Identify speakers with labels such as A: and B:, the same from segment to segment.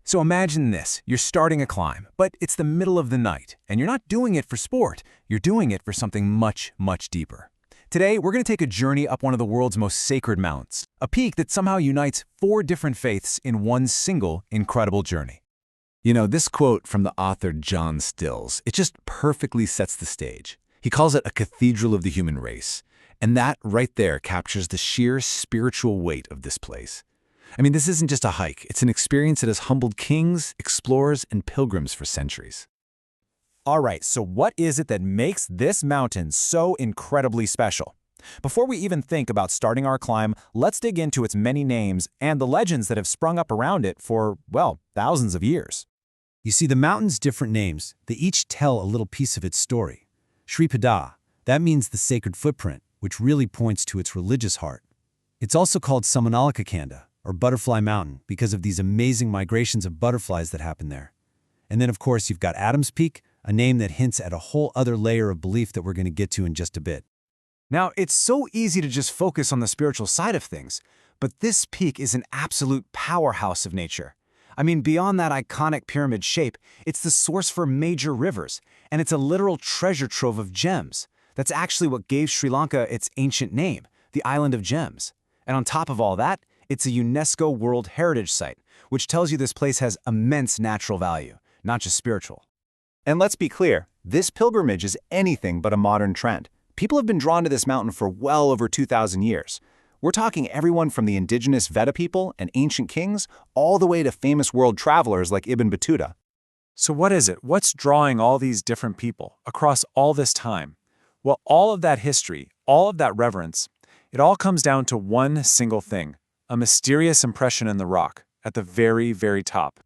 A: So imagine this, you're starting a climb, but it's the middle of the night, and you're not doing it for sport, you're doing it for something much, much deeper. Today, we're going to take a journey up one of the world's most sacred mountains, a peak that somehow unites 4 different faiths in one single incredible journey.
B: You know, this quote from the author John Stills, it just perfectly sets the stage. He calls it a cathedral of the human race, and that right there captures the sheer spiritual weight of this place. I mean, this isn't just a hike, it's an experience that has humbled kings, explorers, and pilgrims for centuries.
A: All right, so what is it that makes this mountain so incredibly special? Before we even think about starting our climb, let's dig into its many names and the legends that have sprung up around it for, well, thousands of years.
C: You see, the mountain's different names, they each tell a little piece of its story. Sri Padaya, that means the sacred footprint, which really points to its religious heart. It's also called Samanalakakanda, or Butterfly Mountain, because of these amazing migrations of butterflies that happen there. And then, of course, you've got Adam's Peak, a name that hints at a whole other layer of belief that we're going to get to in just a bit.
A: Now, it's so easy to just focus on the spiritual side of things, but this peak is an absolute powerhouse of nature. I mean, beyond that iconic pyramid shape, it's the source for major rivers, and it's a literal treasure trove of gems. That's actually what gave Sri Lanka its ancient name, the Island of Gems. And on top of all that, it's a UNESCO World Heritage Site, which tells you this place has immense natural value, not just spiritual.
D: And let's be clear, this pilgrimage is anything but a modern trend. People have been drawn to this mountain for well over 2,000 years. We're talking everyone from the indigenous Veda people and ancient kings, all the way to famous world travelers like Ibn Battuta.
E: So what is it? What's drawing all these different people across all this time? Well, all of that history, all of that reverence, it all comes down to one single thing, a mysterious impression in the rock at the very, very top.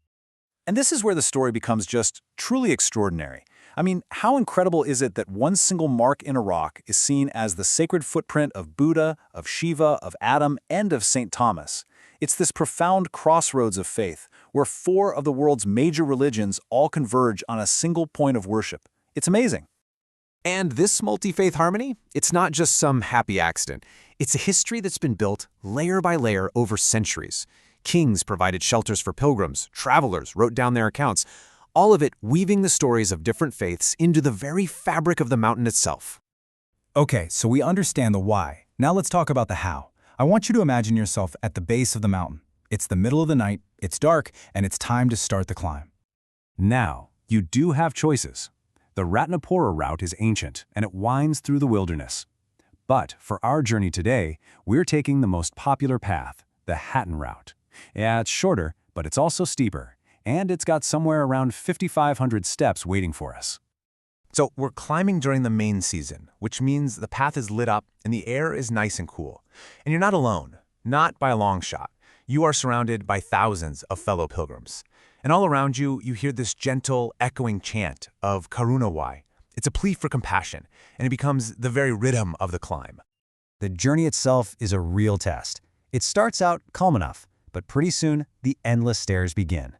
A: And this is where the story becomes just truly extraordinary. I mean, how incredible is it that one single mark in a rock is seen as the sacred footprint of Buddha, of Shiva, of Adam, and of St. Thomas? It's this profound crossroads of faith, where 4 of the world's major religions all converge on a single point of worship. It's amazing. And this multi-faith harmony, it's not just some happy accident. It's a history that's been built layer by layer over centuries. Kings provided shelters for pilgrims, travelers wrote down their accounts, all of it weaving the stories of different faiths into the very fabric of the mountain itself.
C: Okay, so we understand the why. Now let's talk about the how. I want you to imagine yourself at the base of the mountain. It's the middle of the night, it's dark, and it's time to start the climb. Now, you do have choices. The Ratnapura route is ancient, and it winds through the wilderness. But for our journey today, we're taking the most popular path, the Hatton route. Yeah, it's shorter, but it's also steeper, and it's got somewhere around 5,500 steps waiting for us.
A: So we're climbing during the main season, which means the path is lit up and the air is nice and cool. And you're not alone, not by a long shot. You are surrounded by thousands of fellow pilgrims. And all around you, you hear this gentle, echoing chant of Karunawai. It's a plea for compassion, and it becomes the very rhythm of the climb.
C: The journey itself is a real test. It starts out calm enough, but pretty soon, the endless stairs begin,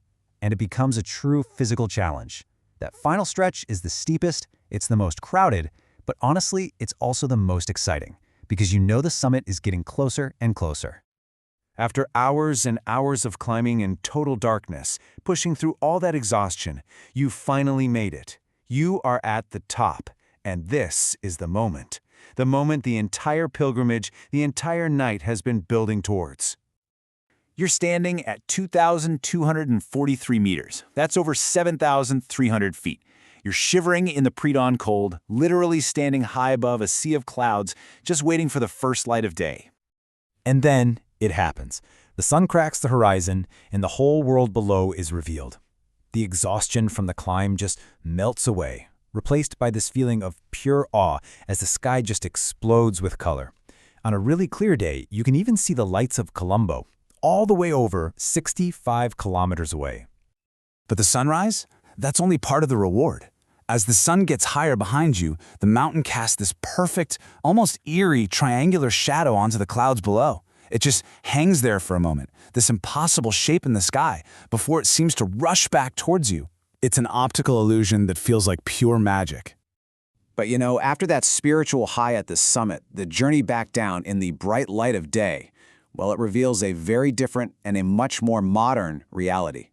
C: and it becomes a true physical challenge. That final stretch is the steepest, it's the most crowded, but honestly, it's also the most exciting, because you know the summit is getting closer and closer.
A: After hours and hours of climbing in total darkness, pushing through all that exhaustion, you finally made it. You are at the top, and this is the moment the entire pilgrimage, the entire night has been building towards. You're standing at 2,243 meters. That's over 7,300 feet. You're shivering in the pre-dawn cold, literally standing high above a sea of clouds, just waiting for the first light of day.
C: And then it happens. The sun cracks the horizon, and the whole world below is revealed. The exhaustion from the climb just melts away, replaced by this feeling of pure awe as the sky just explodes with color. On a really clear day, you can even see the lights of Colombo, all the way over 65 kilometers away.
F: But the sunrise? That's only part of the reward. As the sun gets higher behind you, the mountain casts this perfect, almost eerie, triangular shadow onto the clouds below. It just hangs there for a moment, this impossible shape in the sky, before it seems to rush back towards you. It's an optical illusion that feels like pure magic.
B: But you know, after that spiritual high at the summit, the journey back down in the bright light of day, well, it reveals a very different and a much more modern reality.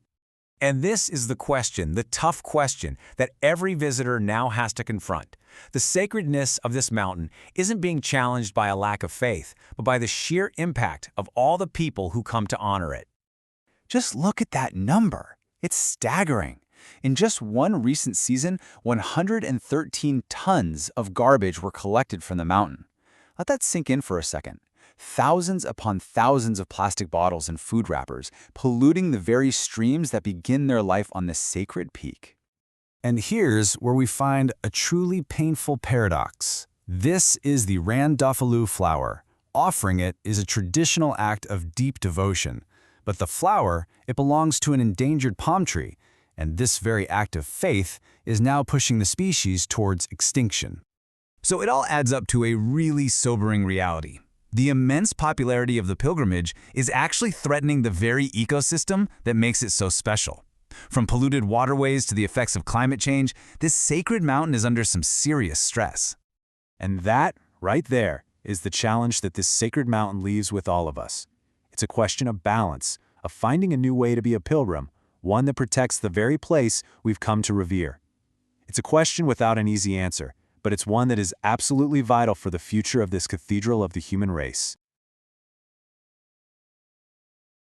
A: And this is the question, the tough question, that every visitor now has to confront. The sacredness of this mountain isn't being challenged by a lack of faith, but by the sheer impact of all the people who come to honor it. Just look at that number. It's staggering. In just one recent season, 113 tons of garbage were collected from the mountain. Let that sink in for a second. Thousands upon thousands of plastic bottles and food wrappers, polluting the very streams that begin their life on this sacred peak.
C: And here's where we find a truly painful paradox. This is the Randafalu flower. Offering it is a traditional act of deep devotion. But the flower, it belongs to an endangered palm tree, and this very act of faith is now pushing the species towards extinction. So it all adds up to a really sobering reality. The immense popularity of the pilgrimage is actually threatening the very ecosystem that makes it so special. From polluted waterways to the effects of climate change, this sacred mountain is under some serious stress.
E: And that, right there, is the challenge that this sacred mountain leaves with all of us. It's a question of balance, of finding a new way to be a pilgrim, one that protects the very place we've come to revere. It's a question without an easy answer, but it's one that is absolutely vital for the future of this cathedral of the human race.